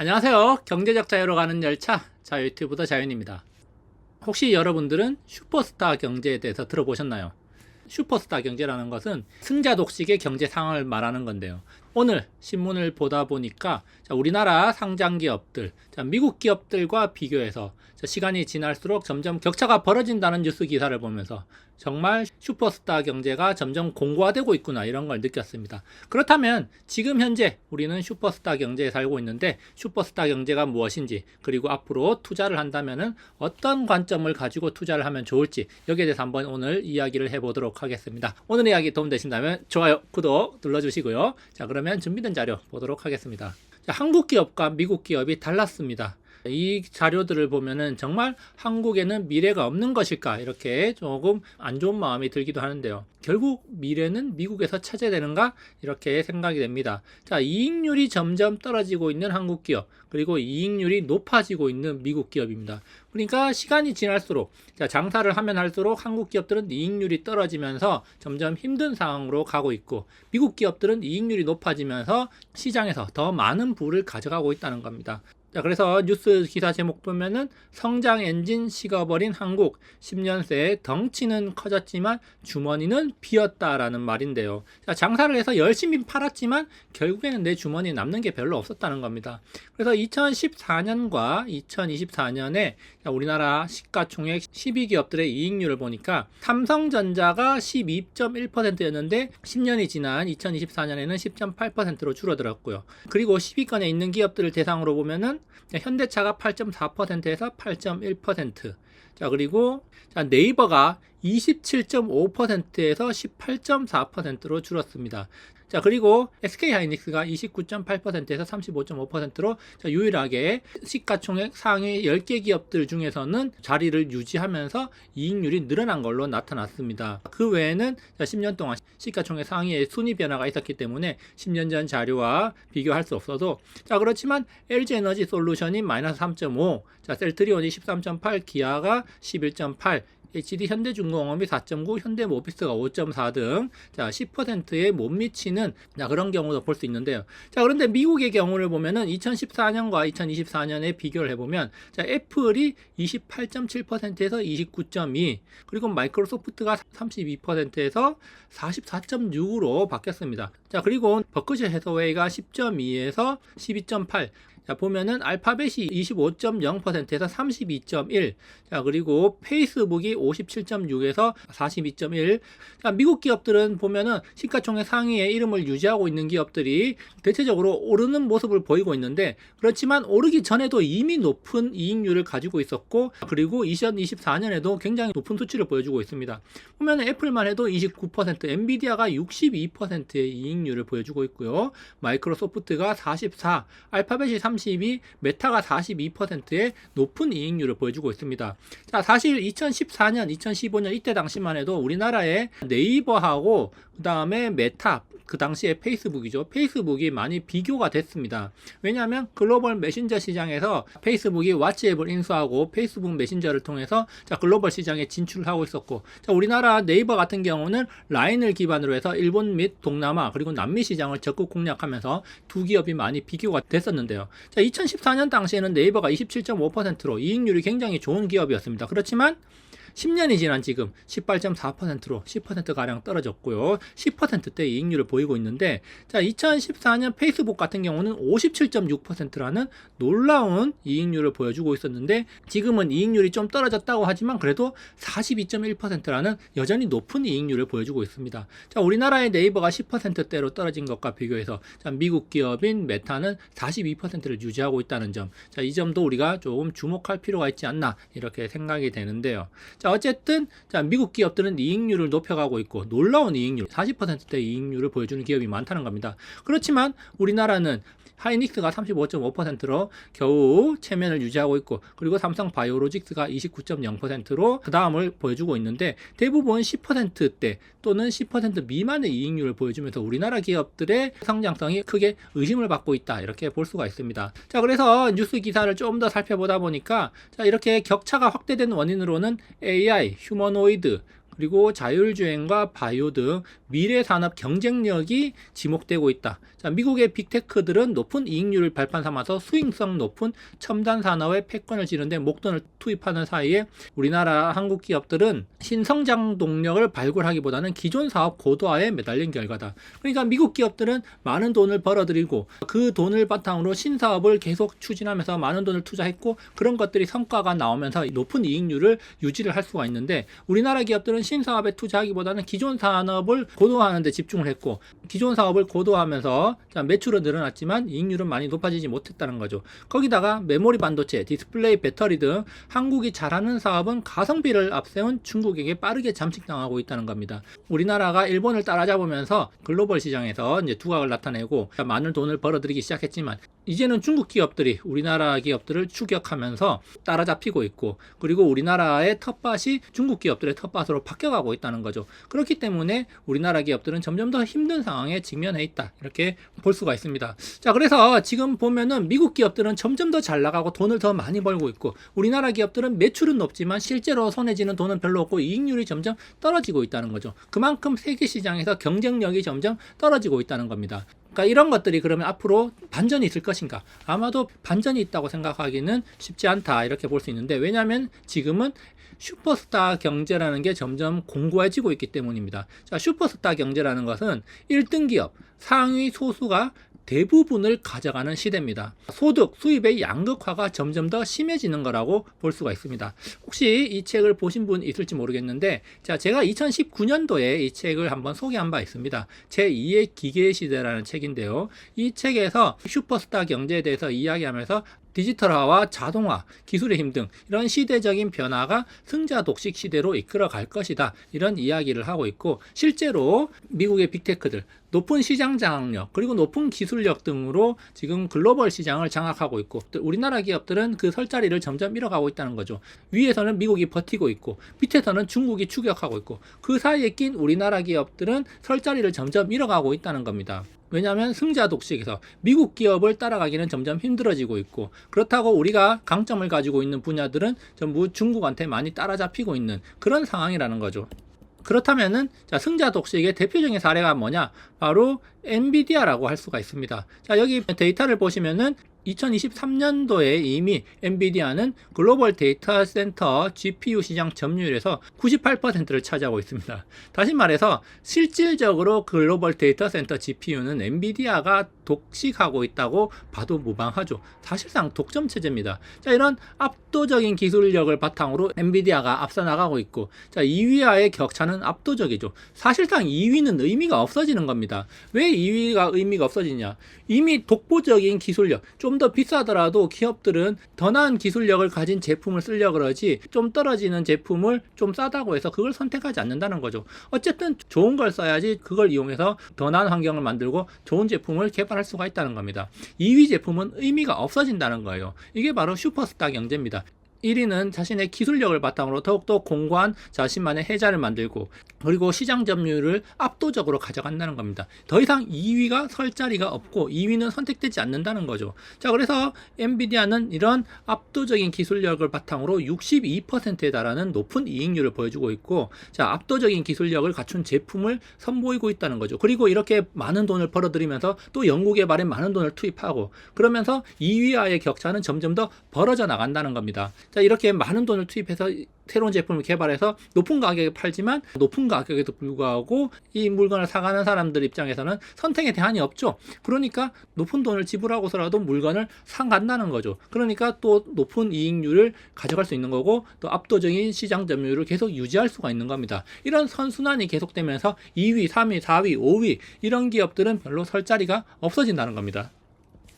안녕하세요. 경제적 자유로 가는 열차 자유유튜브더 자윤입니다. 혹시 여러분들은 슈퍼스타 경제에 대해서 들어보셨나요? 슈퍼스타 경제라는 것은 승자 독식의 경제 상황을 말하는 건데요. 오늘 신문을 보다 보니까 우리나라 상장 기업들, 미국 기업들과 비교해서 시간이 지날수록 점점 격차가 벌어진다는 뉴스 기사를 보면서 정말 슈퍼스타 경제가 점점 공고화되고 있구나, 이런 걸 느꼈습니다. 그렇다면 지금 현재 우리는 슈퍼스타 경제에 살고 있는데 슈퍼스타 경제가 무엇인지, 그리고 앞으로 투자를 한다면 어떤 관점을 가지고 투자를 하면 좋을지, 여기에 대해서 한번 오늘 이야기를 해보도록 하겠습니다. 오늘 이야기 도움되신다면 좋아요, 구독 눌러주시고요. 자, 그러면 준비된 자료 보도록 하겠습니다. 자, 한국 기업과 미국 기업이 달랐습니다. 이 자료들을 보면은 정말 한국에는 미래가 없는 것일까, 이렇게 조금 안 좋은 마음이 들기도 하는데요. 결국 미래는 미국에서 찾아야 되는가, 이렇게 생각이 됩니다. 자, 이익률이 점점 떨어지고 있는 한국 기업, 그리고 이익률이 높아지고 있는 미국 기업입니다. 그러니까 시간이 지날수록, 장사를 하면 할수록 한국 기업들은 이익률이 떨어지면서 점점 힘든 상황으로 가고 있고, 미국 기업들은 이익률이 높아지면서 시장에서 더 많은 부를 가져가고 있다는 겁니다. 자, 그래서 뉴스 기사 제목 보면은 성장 엔진 식어버린 한국, 10년 새 덩치는 커졌지만 주머니는 비었다라는 말인데요. 자, 장사를 해서 열심히 팔았지만 결국에는 내 주머니에 남는 게 별로 없었다는 겁니다. 그래서 2014년과 2024년에 우리나라 시가총액 12기업들의 이익률을 보니까 삼성전자가 12.1%였는데 10년이 지난 2024년에는 10.8%로 줄어들었고요. 그리고 10위권에 있는 기업들을 대상으로 보면은 현대차가 8.4%에서 8.1%. 자, 그리고 네이버가 27.5%에서 18.4%로 줄었습니다. 자, 그리고 SK하이닉스가 29.8%에서 35.5%로 유일하게 시가총액 상위 10개 기업들 중에서는 자리를 유지하면서 이익률이 늘어난 걸로 나타났습니다. 그 외에는 10년 동안 시가총액 상위의 순위 변화가 있었기 때문에 10년 전 자료와 비교할 수 없어도, 자, 그렇지만 LG에너지 솔루션이 마이너스 3.5, 셀트리온이 13.8, 기아가 11.8, HD 현대중공업이 4.9, 현대모비스가 5.4 등 10%에 못 미치는 그런 경우도 볼 수 있는데요. 자, 그런데 미국의 경우를 보면은 2014년과 2024년에 비교를 해보면 애플이 28.7%에서 29.2, 그리고 마이크로소프트가 32%에서 44.6으로 바뀌었습니다. 자, 그리고 버크셔 해서웨이가 10.2에서 12.8, 자, 보면은 알파벳이 25.0%에서 32.1, 자, 그리고 페이스북이 57.6에서 42.1. 자, 미국 기업들은 보면은 시가총액 상위에 이름을 유지하고 있는 기업들이 대체적으로 오르는 모습을 보이고 있는데, 그렇지만 오르기 전에도 이미 높은 이익률을 가지고 있었고, 그리고 2024년에도 굉장히 높은 수치를 보여주고 있습니다. 보면은 애플만 해도 29%, 엔비디아가 62%의 이익률을 보여주고 있고요. 마이크로소프트가 44, 알파벳이 32, 메타가 42%의 높은 이익률을 보여주고 있습니다. 자, 사실 2014년, 2015년 이때 당시만 해도 우리나라의 네이버하고 그 다음에 메타, 그 당시에 페이스북이죠. 페이스북이 많이 비교가 됐습니다. 왜냐하면 글로벌 메신저 시장에서 페이스북이 왓츠앱을 인수하고 페이스북 메신저를 통해서 글로벌 시장에 진출을 하고 있었고, 우리나라 네이버 같은 경우는 라인을 기반으로 해서 일본 및 동남아 그리고 남미 시장을 적극 공략하면서 두 기업이 많이 비교가 됐었는데요. 자, 2014년 당시에는 네이버가 27.5%로 이익률이 굉장히 좋은 기업이었습니다. 그렇지만 10년이 지난 지금 18.4%로 10%가량 떨어졌고요. 10%대 이익률을 보이고 있는데, 자, 2014년 페이스북 같은 경우는 57.6%라는 놀라운 이익률을 보여주고 있었는데, 지금은 이익률이 좀 떨어졌다고 하지만 그래도 42.1%라는 여전히 높은 이익률을 보여주고 있습니다. 자, 우리나라의 네이버가 10%대로 떨어진 것과 비교해서 미국 기업인 메타는 42%를 유지하고 있다는 점, 자, 이 점도 우리가 조금 주목할 필요가 있지 않나, 이렇게 생각이 되는데요. 자, 어쨌든 미국 기업들은 이익률을 높여가고 있고 놀라운 이익률, 40%대 이익률을 보여주는 기업이 많다는 겁니다. 그렇지만 우리나라는 하이닉스가 35.5%로 겨우 체면을 유지하고 있고, 그리고 삼성 바이오로직스가 29.0%로 그 다음을 보여주고 있는데, 대부분 10%대 또는 10% 미만의 이익률을 보여주면서 우리나라 기업들의 성장성이 크게 의심을 받고 있다, 이렇게 볼 수가 있습니다. 자, 그래서 뉴스 기사를 좀 더 살펴보다 보니까 이렇게 격차가 확대된 원인으로는 AI, 휴머노이드, 그리고 자율주행과 바이오 등 미래 산업 경쟁력이 지목되고 있다. 자, 미국의 빅테크들은 높은 이익률을 발판 삼아서 수익성 높은 첨단 산업에 패권을 지는데 목돈을 투입하는 사이에 우리나라 한국 기업들은 신성장 동력을 발굴하기보다는 기존 사업 고도화에 매달린 결과다. 그러니까 미국 기업들은 많은 돈을 벌어들이고 그 돈을 바탕으로 신사업을 계속 추진하면서 많은 돈을 투자했고 그런 것들이 성과가 나오면서 높은 이익률을 유지를 할 수가 있는데 우리나라 기업들은 신사업에 투자하기보다는 기존 산업을 고도화하는 데 집중을 했고 기존 사업을 고도화하면서 매출은 늘어났지만 이익률은 많이 높아지지 못했다는 거죠. 거기다가 메모리 반도체, 디스플레이 배터리 등 한국이 잘하는 사업은 가성비를 앞세운 중국에게 빠르게 잠식당하고 있다는 겁니다. 우리나라가 일본을 따라잡으면서 글로벌 시장에서 이제 두각을 나타내고 많은 돈을 벌어들이기 시작했지만 이제는 중국 기업들이 우리나라 기업들을 추격하면서 따라잡히고 있고 그리고 우리나라의 텃밭이 중국 기업들의 텃밭으로 바뀌어가고 있다는 거죠. 그렇기 때문에 우리나라 기업들은 점점 더 힘든 상황에 직면해 있다. 이렇게 볼 수가 있습니다. 자, 그래서 지금 보면은 미국 기업들은 점점 더 잘 나가고 돈을 더 많이 벌고 있고 우리나라 기업들은 매출은 높지만 실제로 손에 쥐는 돈은 별로 없고 이익률이 점점 떨어지고 있다는 거죠. 그만큼 세계 시장에서 경쟁력이 점점 떨어지고 있다는 겁니다. 그러니까 이런 것들이 그러면 앞으로 반전이 있을 것인가? 아마도 반전이 있다고 생각하기는 쉽지 않다 이렇게 볼 수 있는데 왜냐하면 지금은 슈퍼스타 경제라는 게 점점 공고해지고 있기 때문입니다. 자, 슈퍼스타 경제라는 것은 1등 기업, 상위 소수가 대부분을 가져가는 시대입니다. 소득, 수입의 양극화가 점점 더 심해지는 거라고 볼 수가 있습니다. 혹시 이 책을 보신 분 있을지 모르겠는데 자, 제가 2019년도에 이 책을 한번 소개한 바 있습니다. 제2의 기계시대라는 책인데요. 이 책에서 슈퍼스타 경제에 대해서 이야기하면서 디지털화와 자동화, 기술의 힘 등 이런 시대적인 변화가 승자 독식 시대로 이끌어 갈 것이다. 이런 이야기를 하고 있고 실제로 미국의 빅테크들 높은 시장 장악력 그리고 높은 기술력 등으로 지금 글로벌 시장을 장악하고 있고 우리나라 기업들은 그 설 자리를 점점 잃어가고 있다는 거죠. 위에서는 미국이 버티고 있고 밑에서는 중국이 추격하고 있고 그 사이에 낀 우리나라 기업들은 설 자리를 점점 잃어가고 있다는 겁니다. 왜냐하면 승자 독식에서 미국 기업을 따라가기는 점점 힘들어지고 있고 그렇다고 우리가 강점을 가지고 있는 분야들은 전부 중국한테 많이 따라잡히고 있는 그런 상황이라는 거죠. 그렇다면은 자, 승자 독식의 대표적인 사례가 뭐냐? 바로 엔비디아라고 할 수가 있습니다. 자, 여기 데이터를 보시면은 2023년도에 이미 엔비디아는 글로벌 데이터 센터 GPU 시장 점유율에서 98%를 차지하고 있습니다. 다시 말해서 실질적으로 글로벌 데이터 센터 GPU는 엔비디아가 독식하고 있다고 봐도 무방하죠. 사실상 독점 체제입니다. 자, 이런 압도적인 기술력을 바탕으로 엔비디아가 앞서 나가고 있고 자, 2위와의 격차는 압도적이죠. 사실상 2위는 의미가 없어지는 겁니다. 왜 2위가 의미가 없어지냐? 이미 독보적인 기술력, 좀 더 비싸더라도 기업들은 더 나은 기술력을 가진 제품을 쓰려고 그러지 좀 떨어지는 제품을 좀 싸다고 해서 그걸 선택하지 않는다는 거죠. 어쨌든 좋은 걸 써야지 그걸 이용해서 더 나은 환경을 만들고 좋은 제품을 개발할 수가 있다는 겁니다. 2위 제품은 의미가 없어진다는 거예요. 이게 바로 슈퍼스타 경제입니다. 1위는 자신의 기술력을 바탕으로 더욱더 공고한 자신만의 혜자를 만들고 그리고 시장 점유율을 압도적으로 가져간다는 겁니다. 더 이상 2위가 설 자리가 없고 2위는 선택되지 않는다는 거죠. 자, 그래서 엔비디아는 이런 압도적인 기술력을 바탕으로 62%에 달하는 높은 이익률을 보여주고 있고 자, 압도적인 기술력을 갖춘 제품을 선보이고 있다는 거죠. 그리고 이렇게 많은 돈을 벌어들이면서 또 연구개발에 많은 돈을 투입하고 그러면서 2위와의 격차는 점점 더 벌어져 나간다는 겁니다. 자, 이렇게 많은 돈을 투입해서 새로운 제품을 개발해서 높은 가격에 팔지만 높은 가격에도 불구하고 이 물건을 사가는 사람들 입장에서는 선택의 대안이 없죠. 그러니까 높은 돈을 지불하고서라도 물건을 사간다는 거죠. 그러니까 또 높은 이익률을 가져갈 수 있는 거고 또 압도적인 시장 점유율을 계속 유지할 수가 있는 겁니다. 이런 선순환이 계속되면서 2위, 3위, 4위, 5위 이런 기업들은 별로 설 자리가 없어진다는 겁니다.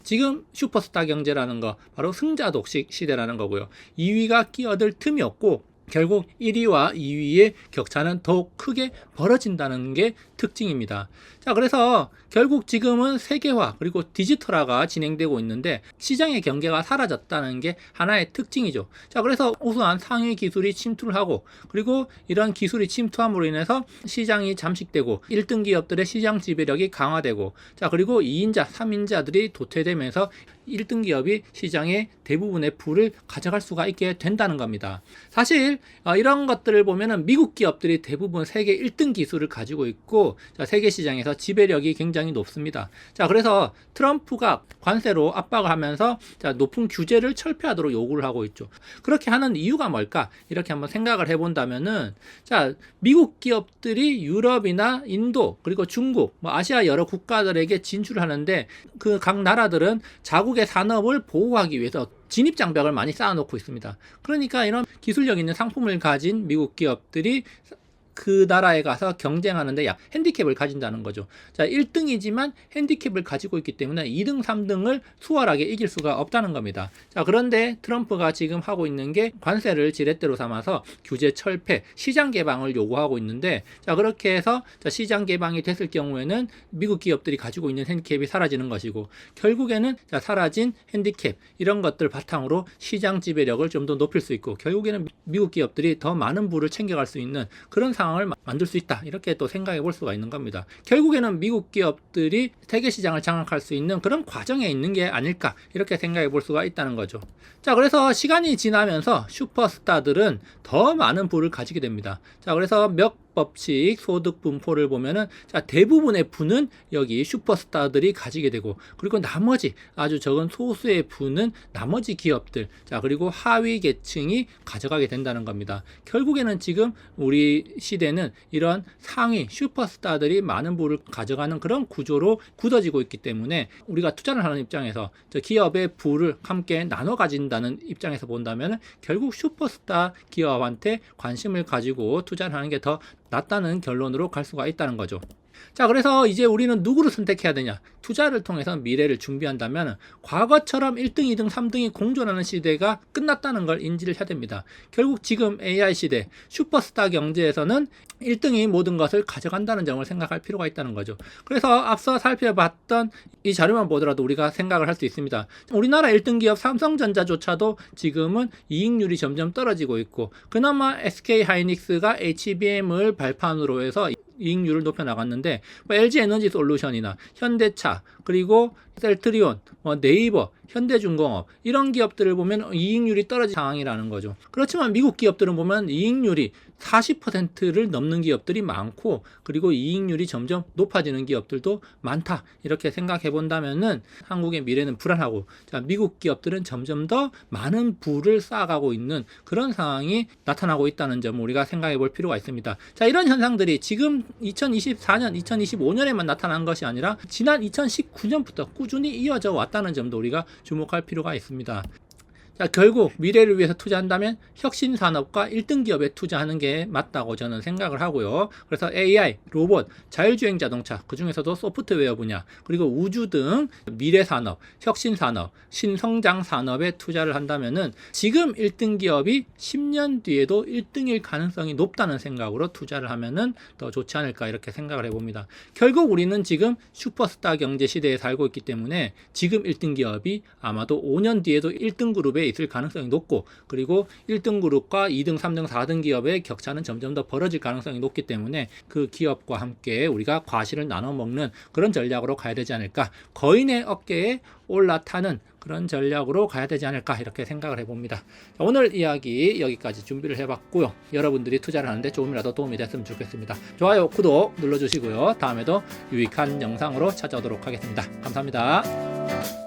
지금 슈퍼스타 경제라는 거 바로 승자 독식 시대라는 거고요. 2위가 끼어들 틈이 없고 결국 1위와 2위의 격차는 더욱 크게 벌어진다는 게 특징입니다. 자, 그래서 결국 지금은 세계화 그리고 디지털화가 진행되고 있는데 시장의 경계가 사라졌다는 게 하나의 특징이죠. 자, 그래서 우수한 상위 기술이 침투를 하고 그리고 이런 기술이 침투함으로 인해서 시장이 잠식되고 1등 기업들의 시장 지배력이 강화되고 자, 그리고 2인자, 3인자들이 도태되면서 1등 기업이 시장의 대부분의 부를 가져갈 수가 있게 된다는 겁니다. 사실 이런 것들을 보면은 미국 기업들이 대부분 세계 1등 기술을 가지고 있고, 자, 세계 시장에서 지배력이 굉장히 높습니다. 자, 그래서 트럼프가 관세로 압박을 하면서 자, 높은 규제를 철폐하도록 요구를 하고 있죠. 그렇게 하는 이유가 뭘까? 이렇게 한번 생각을 해본다면은, 자, 미국 기업들이 유럽이나 인도 그리고 중국, 아시아 여러 국가들에게 진출하는데 그 각 나라들은 자국의 산업을 보호하기 위해서 진입장벽을 많이 쌓아놓고 있습니다. 그러니까 이런 기술력 있는 상품을 가진 미국 기업들이 그 나라에 가서 경쟁하는데 핸디캡을 가진다는 거죠. 자, 1등이지만 핸디캡을 가지고 있기 때문에 2등, 3등을 수월하게 이길 수가 없다는 겁니다. 자, 그런데 트럼프가 지금 하고 있는 게 관세를 지렛대로 삼아서 규제 철폐, 시장 개방을 요구하고 있는데, 자, 그렇게 해서 자, 시장 개방이 됐을 경우에는 미국 기업들이 가지고 있는 핸디캡이 사라지는 것이고, 결국에는 자, 사라진 핸디캡 이런 것들 바탕으로 시장 지배력을 좀 더 높일 수 있고, 결국에는 미국 기업들이 더 많은 부를 챙겨갈 수 있는 그런 상황을 만들 수 있다, 이렇게 또 생각해 볼 수가 있는 겁니다. 결국에는 미국 기업들이 세계 시장을 장악할 수 있는 그런 과정에 있는 게 아닐까, 이렇게 생각해 볼 수가 있다는 거죠. 자, 그래서 시간이 지나면서 슈퍼스타들은 더 많은 부를 가지게 됩니다. 자, 그래서 몇 법칙 소득 분포를 보면은 자, 대부분의 부는 여기 슈퍼스타들이 가지게 되고, 그리고 나머지 아주 적은 소수의 부는 나머지 기업들, 자, 그리고 하위 계층이 가져가게 된다는 겁니다. 결국에는 지금 우리 시대는 이런 상위 슈퍼스타들이 많은 부를 가져가는 그런 구조로 굳어지고 있기 때문에, 우리가 투자를 하는 입장에서 저 기업의 부를 함께 나눠 가진다는 입장에서 본다면 결국 슈퍼스타 기업한테 관심을 가지고 투자를 하는 게 더 낫다는 결론으로 갈 수가 있다는 거죠. 자, 그래서 이제 우리는 누구를 선택해야 되냐? 투자를 통해서 미래를 준비한다면 과거처럼 1등, 2등, 3등이 공존하는 시대가 끝났다는 걸 인지를 해야 됩니다. 결국 지금 AI 시대, 슈퍼스타 경제에서는 1등이 모든 것을 가져간다는 점을 생각할 필요가 있다는 거죠. 그래서 앞서 살펴봤던 이 자료만 보더라도 우리가 생각을 할 수 있습니다. 우리나라 1등 기업 삼성전자조차도 지금은 이익률이 점점 떨어지고 있고, 그나마 SK하이닉스가 HBM을 발판으로 해서 이익률을 높여 나갔는데, LG에너지솔루션이나 현대차, 그리고 셀트리온, 네이버, 현대중공업 이런 기업들을 보면 이익률이 떨어진 상황이라는 거죠. 그렇지만 미국 기업들은 보면 이익률이 40%를 넘는 기업들이 많고, 그리고 이익률이 점점 높아지는 기업들도 많다, 이렇게 생각해 본다면은 한국의 미래는 불안하고, 자, 미국 기업들은 점점 더 많은 부를 쌓아가고 있는 그런 상황이 나타나고 있다는 점을 우리가 생각해 볼 필요가 있습니다. 자, 이런 현상들이 지금 2024년, 2025년에만 나타난 것이 아니라 지난 2019년부터 꾸준히 이어져 왔다는 점도 우리가 주목할 필요가 있습니다. 자, 결국 미래를 위해서 투자한다면 혁신 산업과 1등 기업에 투자하는 게 맞다고 저는 생각을 하고요. 그래서 AI, 로봇, 자율주행 자동차, 그 중에서도 소프트웨어 분야, 그리고 우주 등 미래 산업, 혁신 산업, 신성장 산업에 투자를 한다면은 지금 1등 기업이 10년 뒤에도 1등일 가능성이 높다는 생각으로 투자를 하면은 더 좋지 않을까, 이렇게 생각을 해봅니다. 결국 우리는 지금 슈퍼스타 경제 시대에 살고 있기 때문에 지금 1등 기업이 아마도 5년 뒤에도 1등 그룹에 있을 가능성이 높고, 그리고 1등 그룹과 2등, 3등, 4등 기업의 격차는 점점 더 벌어질 가능성이 높기 때문에 그 기업과 함께 우리가 과실을 나눠 먹는 그런 전략으로 가야 되지 않을까, 거인의 어깨에 올라타는 그런 전략으로 가야 되지 않을까, 이렇게 생각을 해봅니다. 오늘 이야기 여기까지 준비를 해봤고요. 여러분들이 투자를 하는데 조금이라도 도움이 됐으면 좋겠습니다. 좋아요, 구독 눌러주시고요. 다음에도 유익한 영상으로 찾아오도록 하겠습니다. 감사합니다.